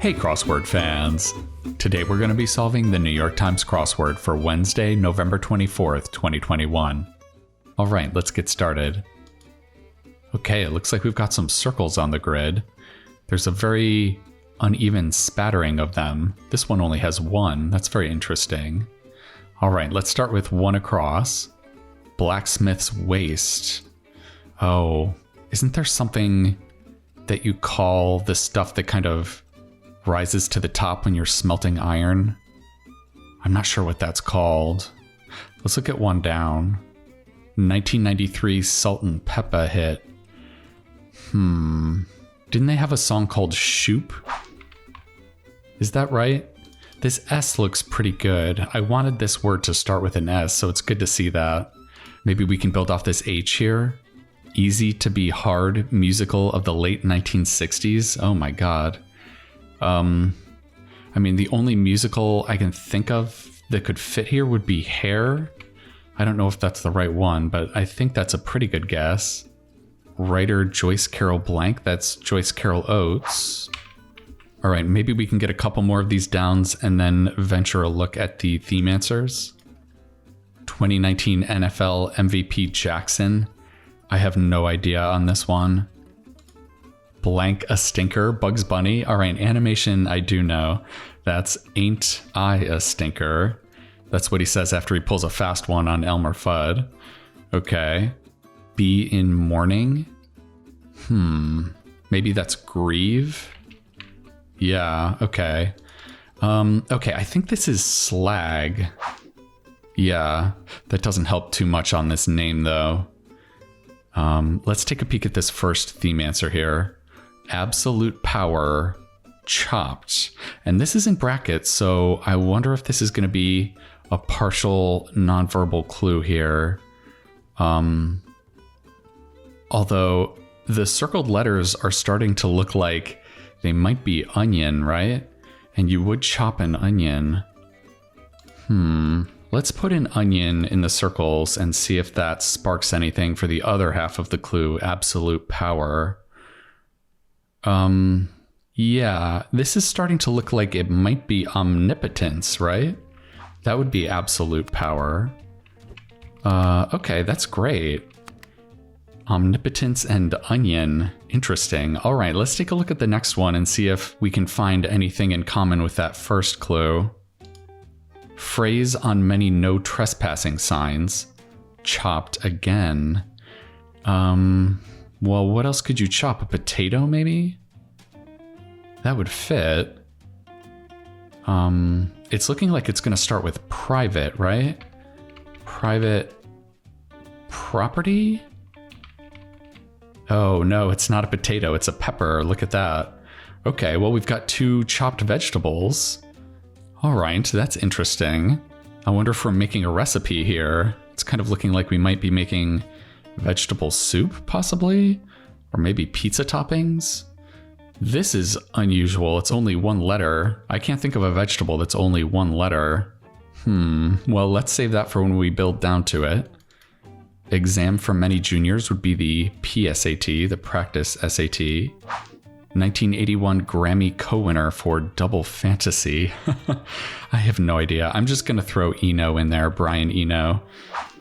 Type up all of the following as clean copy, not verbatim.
Hey crossword fans! Today we're going to be solving the New York Times crossword for Wednesday, November 24th, 2021. Alright, let's get started. Okay, it looks like we've got some circles on the grid. There's a very uneven spattering of them. This one only has one. That's very interesting. Alright, let's start with one across. Blacksmith's waste. Oh, isn't there something that you call the stuff that kind of rises to the top when you're smelting iron? I'm not sure what that's called. Let's look at one down. 1993 Salt and Peppa hit. Didn't they have a song called Shoop? Is that right? This S looks pretty good. I wanted this word to start with an S, so it's good to see that. Maybe we can build off this H here. Easy to be hard musical of the late 1960s. Oh my god. I mean, the only musical I can think of that could fit here would be Hair. I don't know if that's the right one, but I think that's a pretty good guess. Writer Joyce Carol Blank, that's Joyce Carol Oates. All right, maybe we can get a couple more of these downs and then venture a look at the theme answers. 2019 NFL MVP Jackson. I have no idea on this one. Blank a stinker, Bugs Bunny. All right, animation I do know. That's Ain't I a Stinker. That's what he says after he pulls a fast one on Elmer Fudd. Okay. Be in mourning. Maybe that's grieve. Yeah, okay. Okay, I think this is slag. Yeah, that doesn't help too much on this name though. Let's take a peek at this first theme answer here. Absolute power, chopped. And this is in brackets, so I wonder if this is going to be a partial nonverbal clue here. Although the circled letters are starting to look like they might be onion, right? And you would chop an onion. Let's put an onion in the circles and see if that sparks anything for the other half of the clue, absolute power. Yeah, this is starting to look like it might be omnipotence, right? That would be absolute power. Okay, that's great. Omnipotence and onion. Interesting. All right, let's take a look at the next one and see if we can find anything in common with that first clue. Phrase on many no trespassing signs. Chopped again. Well, what else could you chop? A potato, maybe? That would fit. It's looking like it's going to start with private, right? Private property? Oh, no, it's not a potato. It's a pepper. Look at that. Okay, well, we've got two chopped vegetables. All right, that's interesting. I wonder if we're making a recipe here. It's kind of looking like we might be making vegetable soup, possibly? Or maybe pizza toppings? This is unusual. It's only one letter. I can't think of a vegetable that's only one letter. Well, let's save that for when we build down to it. Exam for many juniors would be the PSAT, the practice SAT. 1981 Grammy co-winner for Double Fantasy. I have no idea. I'm just going to throw Eno in there, Brian Eno.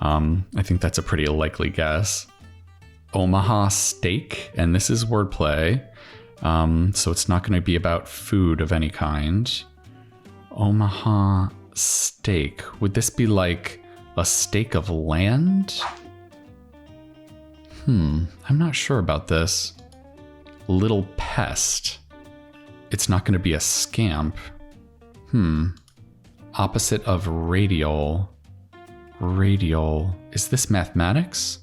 I think that's a pretty likely guess. Omaha steak, and this is wordplay. So it's not going to be about food of any kind. Omaha steak. Would this be like a stake of land? I'm not sure about this. Little pest. It's not going to be a scamp. Opposite of radial. Radial. Is this mathematics?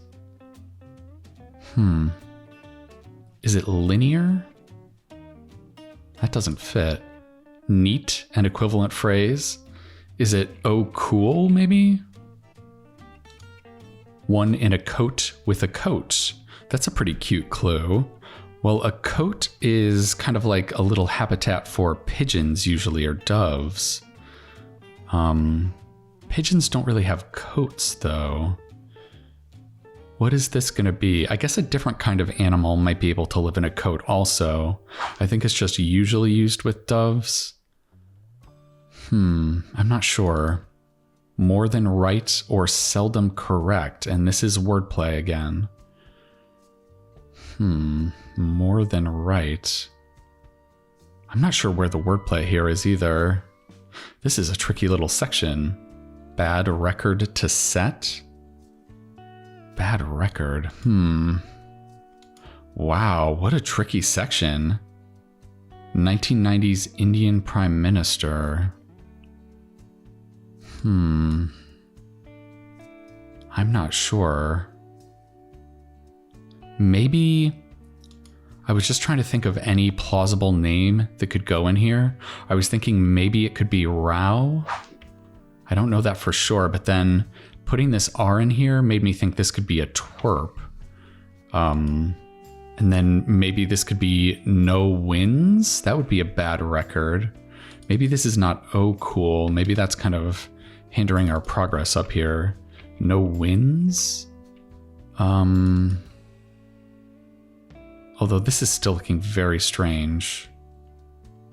Is it linear? That doesn't fit. Neat, an equivalent phrase. Is it oh cool, maybe? One in a coat with a coat. That's a pretty cute clue. Well, a coat is kind of like a little habitat for pigeons usually, or doves. Pigeons don't really have coats though. What is this going to be? I guess a different kind of animal might be able to live in a coat also. I think it's just usually used with doves. I'm not sure. More than right or seldom correct. And this is wordplay again. More than right. I'm not sure where the wordplay here is either. This is a tricky little section. Bad record to set? Bad record. Wow, what a tricky section. 1990s Indian Prime Minister. I'm not sure. Maybe I was just trying to think of any plausible name that could go in here. I was thinking maybe it could be Rao. I don't know that for sure, but then putting this R in here made me think this could be a twerp. And then maybe this could be no wins. That would be a bad record. Maybe this is not oh cool. Maybe that's kind of hindering our progress up here. No wins? Although this is still looking very strange.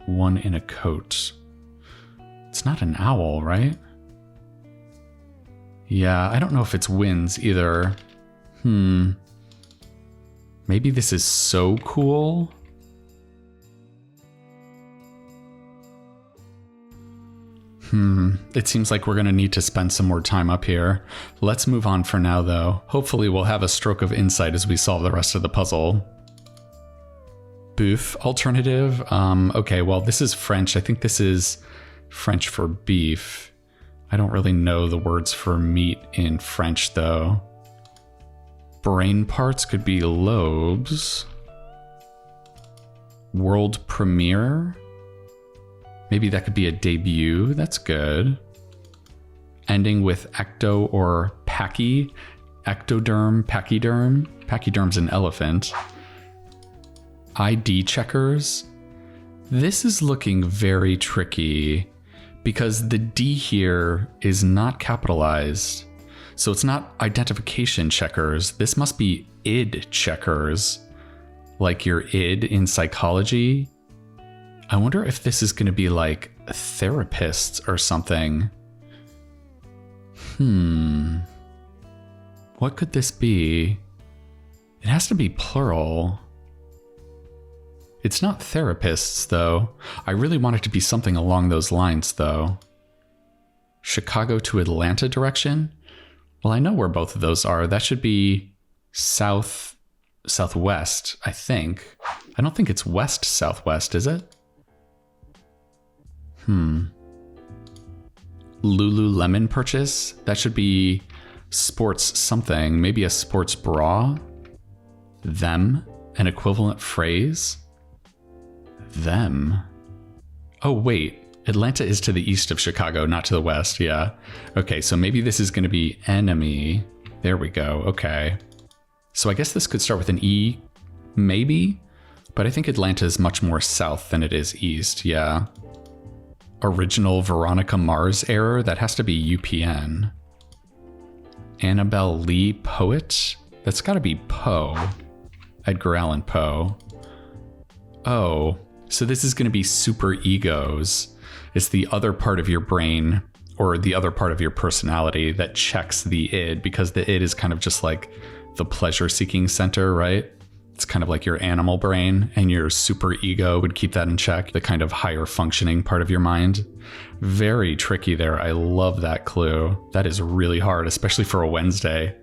One in a coat. It's not an owl, right? Yeah, I don't know if it's wins either. Maybe this is so cool. It seems like we're going to need to spend some more time up here. Let's move on for now, though. Hopefully we'll have a stroke of insight as we solve the rest of the puzzle. Boeuf alternative. Okay, well, this is French. I think this is French for beef. I don't really know the words for meat in French, though. Brain parts could be lobes. World premiere. Maybe that could be a debut. That's good. Ending with ecto or pachy. Ectoderm, pachyderm. Pachyderm's an elephant. ID checkers. This is looking very tricky because the D here is not capitalized. So it's not identification checkers. This must be id checkers, like your id in psychology. I wonder if this is going to be like therapists or something. What could this be? It has to be plural. It's not therapists, though. I really want it to be something along those lines, though. Chicago to Atlanta direction? Well, I know where both of those are. That should be southwest, I think. I don't think it's west-southwest, is it? Lululemon purchase? That should be sports something. Maybe a sports bra? Them? An equivalent phrase? Them? Oh, wait. Atlanta is to the east of Chicago, not to the west. Yeah. Okay, so maybe this is going to be enemy. There we go. Okay. So I guess this could start with an E, maybe? But I think Atlanta is much more south than it is east. Yeah. Original Veronica Mars error? That has to be UPN. Annabelle Lee poet? That's got to be Poe. Edgar Allan Poe. Oh, so this is going to be super egos. It's the other part of your brain or the other part of your personality that checks the id, because the id is kind of just like the pleasure-seeking center, right? It's kind of like your animal brain, and your super ego would keep that in check, the kind of higher functioning part of your mind. Very tricky there. I love that clue. That is really hard, especially for a Wednesday.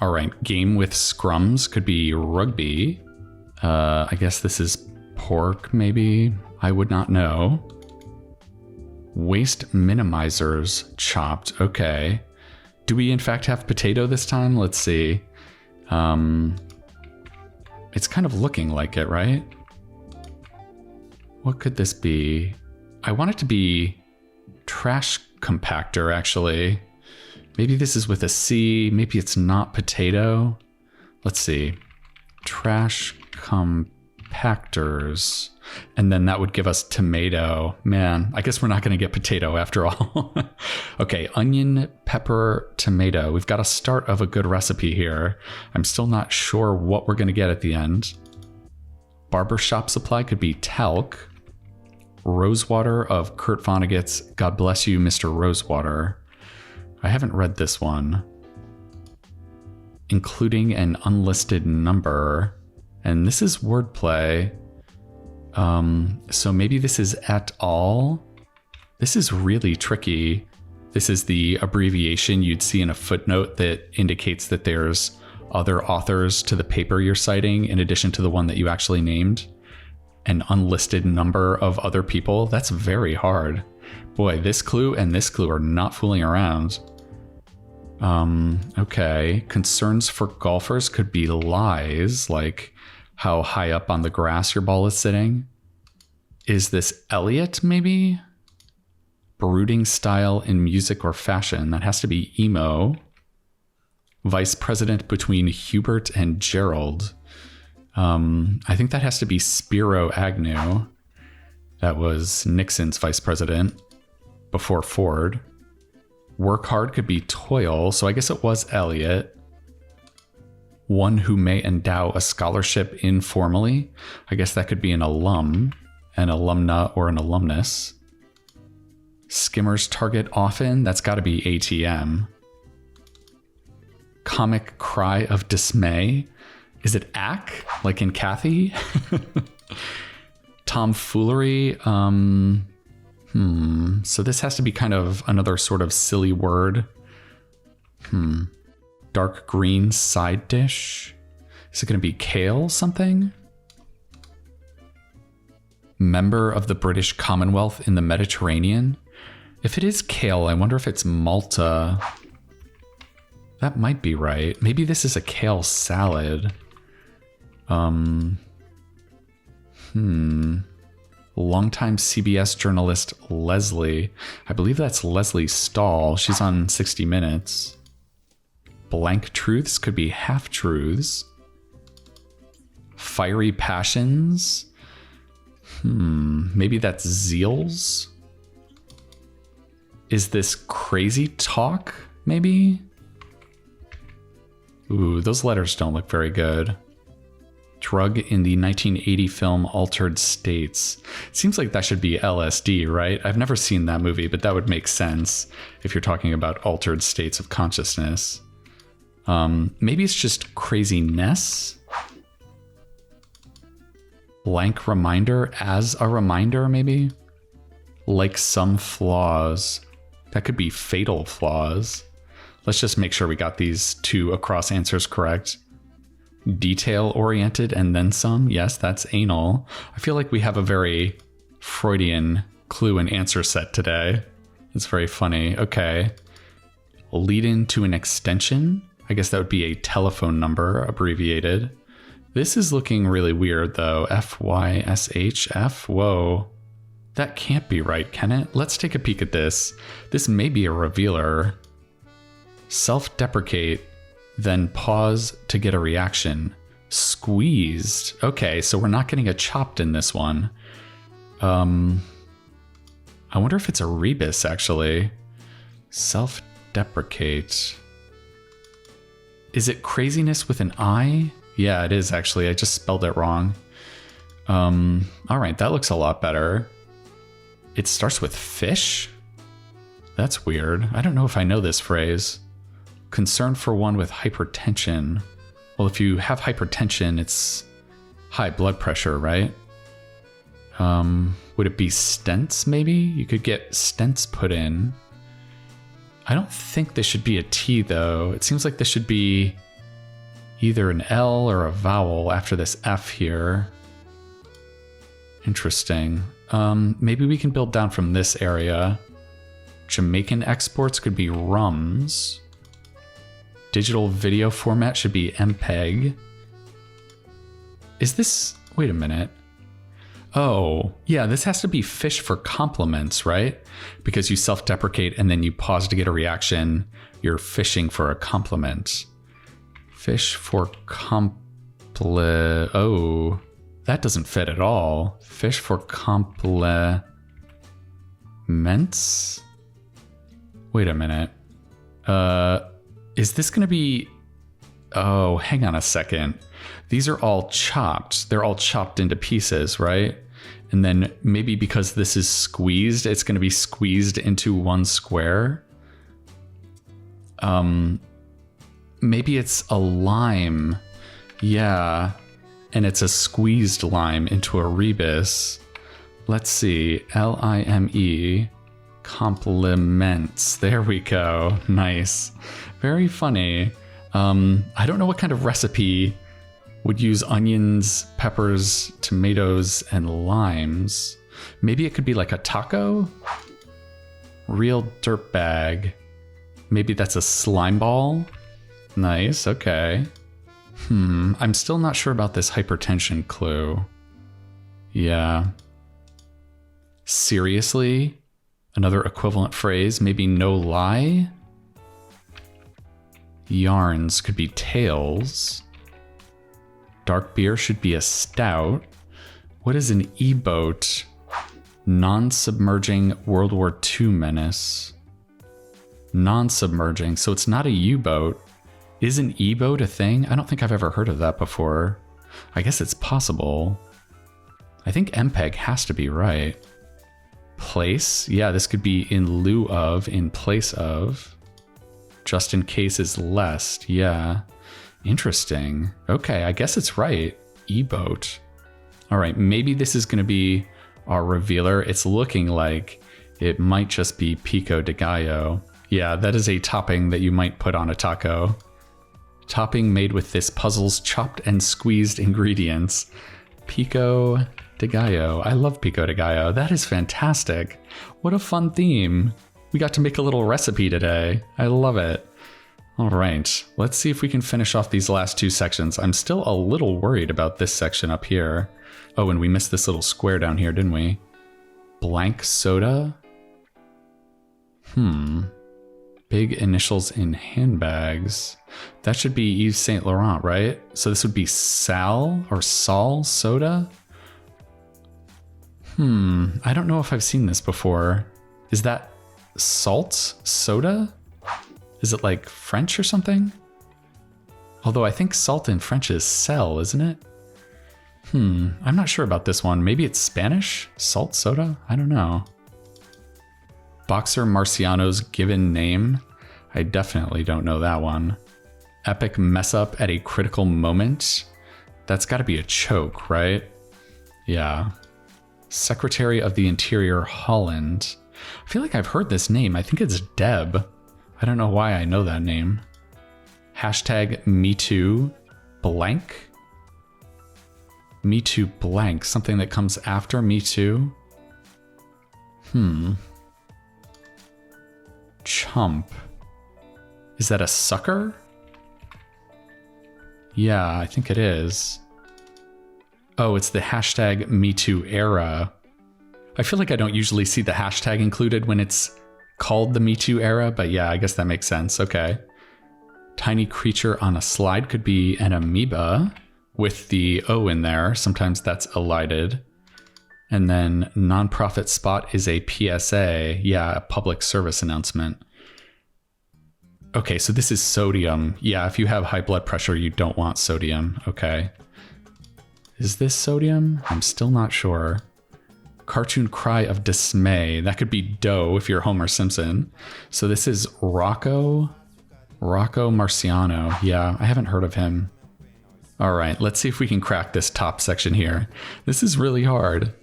All right, game with scrums could be rugby. I guess this is pork, maybe? I would not know. Waste minimizers chopped. Okay. Do we in fact have potato this time? Let's see. It's kind of looking like it, right? What could this be? I want it to be trash compactor, actually. Maybe this is with a C. Maybe it's not potato. Let's see. Trash compactor. compactors. And then that would give us tomato. Man, I guess we're not going to get potato after all. Okay, onion, pepper, tomato. We've got a start of a good recipe here. I'm still not sure what we're going to get at the end. Barbershop supply could be talc. Rosewater of Kurt Vonnegut's God Bless You, Mr. Rosewater. I haven't read this one. Including an unlisted number. And this is wordplay. So maybe this is et al. This is really tricky. This is the abbreviation you'd see in a footnote that indicates that there's other authors to the paper you're citing in addition to the one that you actually named. An unlisted number of other people. That's very hard. Boy, this clue and this clue are not fooling around. Okay. Concerns for golfers could be lies, like how high up on the grass your ball is sitting. Is this Elliot, maybe? Brooding style in music or fashion. That has to be emo. Vice president between Hubert and Gerald. I think that has to be Spiro Agnew. That was Nixon's vice president before Ford. Work hard could be toil, so I guess it was Elliot. One who may endow a scholarship informally. I guess that could be an alum, an alumna, or an alumnus. Skimmers target often. That's got to be ATM. Comic cry of dismay. Is it ack, like in Kathy? Tomfoolery. So this has to be kind of another sort of silly word. Dark green side dish. Is it going to be kale something? Member of the British Commonwealth in the Mediterranean. If it is kale, I wonder if it's Malta. That might be right. Maybe this is a kale salad. Longtime CBS journalist Leslie. I believe that's Leslie Stahl. She's on 60 Minutes. Blank truths could be half truths. Fiery passions. Maybe that's Zeals. Is this crazy talk? Maybe? Ooh, those letters don't look very good. Drug in the 1980 film Altered States. It seems like that should be LSD, right? I've never seen that movie, but that would make sense if you're talking about altered states of consciousness. Maybe it's just craziness. Blank reminder as a reminder, maybe? Like some flaws. That could be fatal flaws. Let's just make sure we got these two across answers correct. Detail-oriented and then some. Yes, that's anal. I feel like we have a very Freudian clue and answer set today. It's very funny. Okay. Lead into an extension. I guess that would be a telephone number, abbreviated. This is looking really weird, though. FYSHF? Whoa. That can't be right, can it? Let's take a peek at this. This may be a revealer. Self-deprecate. Then pause to get a reaction. Squeezed. Okay, so we're not getting a chopped in this one. I wonder if it's a rebus, actually. Self-deprecate. Is it craziness with an I? Yeah, it is, actually. I just spelled it wrong. All right, that looks a lot better. It starts with fish? That's weird. I don't know if I know this phrase. Concern for one with hypertension. Well, if you have hypertension, it's high blood pressure, right? Would it be stents, maybe? You could get stents put in. I don't think this should be a T, though. It seems like this should be either an L or a vowel after this F here. Interesting. Maybe we can build down from this area. Jamaican exports could be rums. Digital video format should be MPEG. Is this... Wait a minute. Oh, yeah, this has to be fish for compliments, right? Because you self-deprecate and then you pause to get a reaction. You're fishing for a compliment. Fish for Oh. That doesn't fit at all. Fish for compliments? Wait a minute. Is this going to be... Oh, hang on a second. These are all chopped. They're all chopped into pieces, right? And then maybe because this is squeezed, it's going to be squeezed into one square. Maybe it's a lime. Yeah. And it's a squeezed lime into a rebus. Let's see. Lime. Compliments. There we go. Nice. Very funny. I don't know what kind of recipe would use onions, peppers, tomatoes, and limes. Maybe it could be like a taco? Real dirtbag. Maybe that's a slime ball? Nice, okay. I'm still not sure about this hypertension clue. Yeah. Seriously? Another equivalent phrase, maybe no lie? Yarns could be tales. Dark beer should be a stout. What is an E-boat? Non-submerging World War II menace. Non-submerging, so it's not a U-boat. Is an E-boat a thing? I don't think I've ever heard of that before. I guess it's possible. I think MPEG has to be right. Place? Yeah, this could be in lieu of, in place of. Just in case is lest. Yeah. Interesting. Okay, I guess it's right. E-boat. All right, maybe this is going to be our revealer. It's looking like it might just be pico de gallo. Yeah, that is a topping that you might put on a taco. Topping made with this puzzle's chopped and squeezed ingredients. Pico de gallo. I love pico de gallo. That is fantastic. What a fun theme. We got to make a little recipe today. I love it. All right, let's see if we can finish off these last two sections. I'm still a little worried about this section up here. Oh, and we missed this little square down here, didn't we? Blank soda? Big initials in handbags. That should be Yves Saint Laurent, right? So this would be Sal or Sol soda? I don't know if I've seen this before. Is that salt soda? Is it like French or something? Although I think salt in French is sel, isn't it? I'm not sure about this one. Maybe it's Spanish? Salt soda? I don't know. Boxer Marciano's given name? I definitely don't know that one. Epic mess up at a critical moment? That's got to be a choke, right? Yeah. Secretary of the Interior, Holland. I feel like I've heard this name. I think it's Deb. I don't know why I know that name. Hashtag MeToo blank. MeToo blank. Something that comes after MeToo. Chump. Is that a sucker? Yeah, I think it is. Oh, it's the hashtag MeToo era. I feel like I don't usually see the hashtag included when it's called the MeToo era, but yeah, I guess that makes sense. Okay. Tiny creature on a slide could be an amoeba with the O in there. Sometimes that's elided. And then nonprofit spot is a PSA. Yeah, a public service announcement. Okay, so this is sodium. Yeah, if you have high blood pressure, you don't want sodium. Okay. Is this sodium? I'm still not sure. Cartoon cry of dismay. That could be Doe if you're Homer Simpson. So this is Rocco Marciano. Yeah, I haven't heard of him. All right, let's see if we can crack this top section here. This is really hard.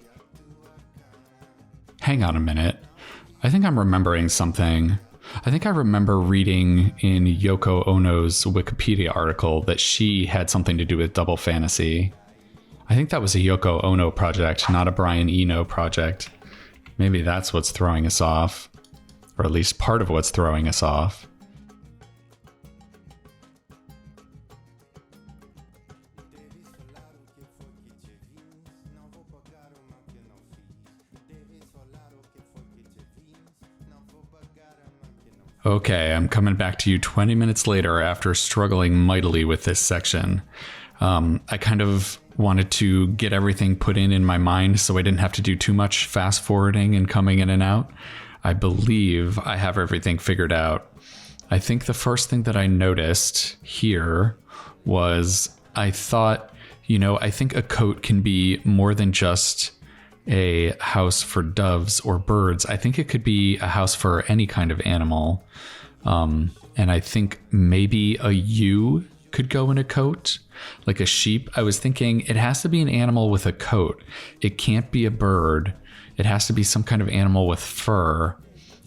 Hang on a minute. I think I'm remembering something. I think I remember reading in Yoko Ono's Wikipedia article that she had something to do with Double Fantasy. I think that was a Yoko Ono project, not a Brian Eno project. Maybe that's what's throwing us off. Or at least part of what's throwing us off. Okay, I'm coming back to you 20 minutes later after struggling mightily with this section. I kind of wanted to get everything put in my mind so I didn't have to do too much fast forwarding and coming in and out. I believe I have everything figured out. I think the first thing that I noticed here was I thought, I think a cote can be more than just a house for doves or birds. I think it could be a house for any kind of animal. And I think maybe a ewe could go in a cote, like a sheep. I was thinking it has to be an animal with a coat. It can't be a bird. It has to be some kind of animal with fur.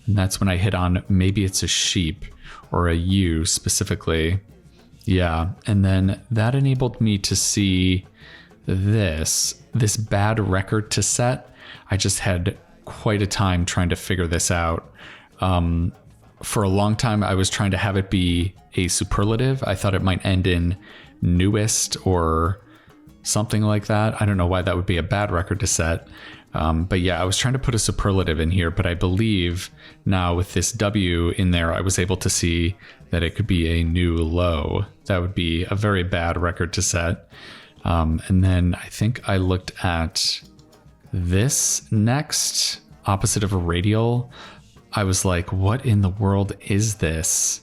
And that's when I hit on maybe it's a sheep or a ewe specifically. Yeah. And then that enabled me to see this bad record to set. I just had quite a time trying to figure this out. For a long time, I was trying to have it be a superlative. I thought it might end in newest or something like that. I don't know why that would be a bad record to set. But yeah, I was trying to put a superlative in here, but I believe now with this W in there, I was able to see that it could be a new low. That would be a very bad record to set. And then I think I looked at this next, opposite of a radial. I was like, what in the world is this?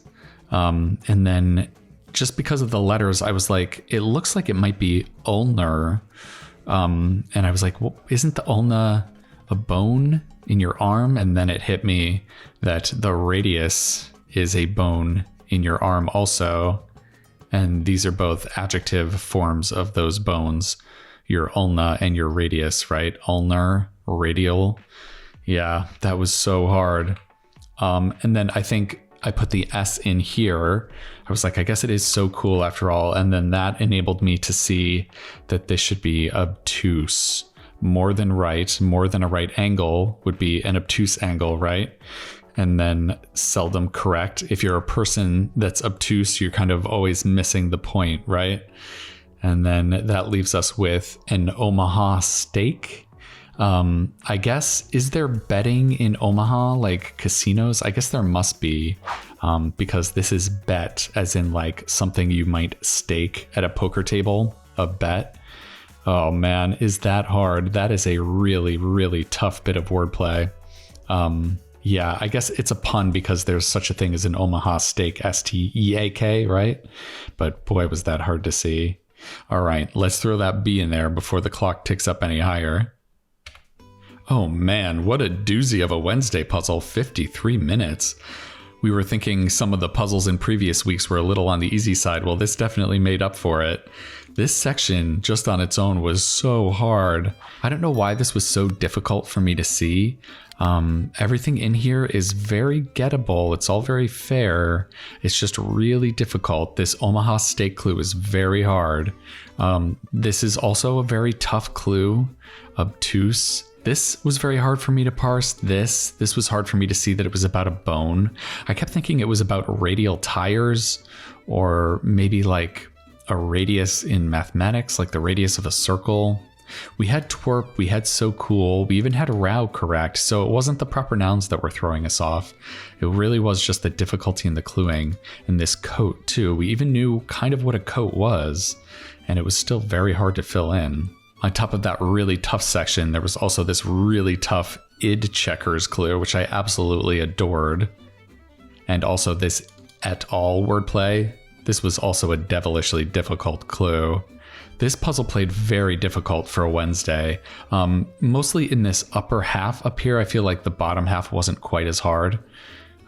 And then just because of the letters, I was like, it looks like it might be ulnar. And I was like, well, isn't the ulna a bone in your arm? And then it hit me that the radius is a bone in your arm also. And these are both adjective forms of those bones, your ulna and your radius, right? Ulnar, radial. Yeah, that was so hard. And then I think I put the S in here. I was like, I guess it is so cool after all. And then that enabled me to see that this should be obtuse. More than right, more than a right angle would be an obtuse angle, right? And then seldom correct. If you're a person that's obtuse, you're kind of always missing the point, right? And then that leaves us with an Omaha steak. I guess, is there betting in Omaha, like casinos? I guess there must be, because this is bet, as in like something you might stake at a poker table, a bet. Oh man, is that hard? That is a really, really tough bit of wordplay. Yeah, I guess it's a pun because there's such a thing as an Omaha steak, S-T-E-A-K, right? But boy, was that hard to see. All right, let's throw that B in there before the clock ticks up any higher. Oh man, what a doozy of a Wednesday puzzle, 53 minutes. We were thinking some of the puzzles in previous weeks were a little on the easy side. Well, this definitely made up for it. This section just on its own was so hard. I don't know why this was so difficult for me to see. Everything in here is very gettable. It's all very fair. It's just really difficult. This Omaha steak clue is very hard. This is also a very tough clue. Obtuse. This was very hard for me to parse. This was hard for me to see that it was about a bone. I kept thinking it was about radial tires, or maybe like a radius in mathematics, like the radius of a circle. We had twerp, we had so cool, we even had row correct, so it wasn't the proper nouns that were throwing us off. It really was just the difficulty in the cluing. And this coat too, we even knew kind of what a coat was, and it was still very hard to fill in. On top of that really tough section, there was also this really tough id checkers clue, which I absolutely adored. And also this et al wordplay. This was also a devilishly difficult clue. This puzzle played very difficult for a Wednesday. Mostly in this upper half up here, I feel like the bottom half wasn't quite as hard.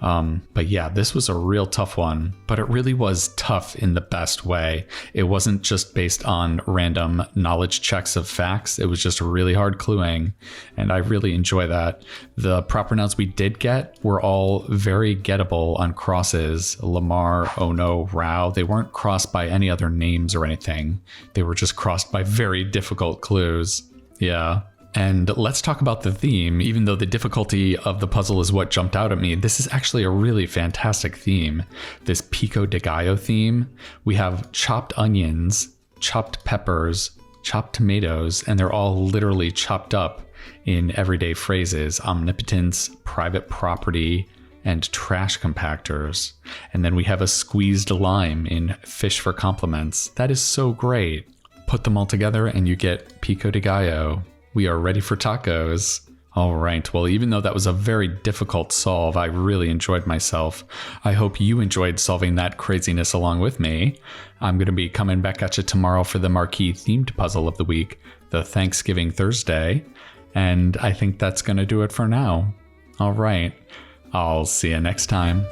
But yeah, this was a real tough one, but it really was tough in the best way. It wasn't just based on random knowledge checks of facts. It was just really hard cluing, and I really enjoy that. The proper nouns we did get were all very gettable on crosses. Lamar, Ono, Rao. They weren't crossed by any other names or anything. They were just crossed by very difficult clues. Yeah. And let's talk about the theme. Even though the difficulty of the puzzle is what jumped out at me, this is actually a really fantastic theme. This pico de gallo theme. We have chopped onions, chopped peppers, chopped tomatoes, and they're all literally chopped up in everyday phrases. Omnipotence, private property, and trash compactors. And then we have a squeezed lime in fish for compliments. That is so great. Put them all together and you get pico de gallo. We are ready for tacos. All right, well, even though that was a very difficult solve, I really enjoyed myself. I hope you enjoyed solving that craziness along with me. I'm going to be coming back at you tomorrow for the marquee themed puzzle of the week, the Thanksgiving Thursday. And I think that's going to do it for now. All right, I'll see you next time.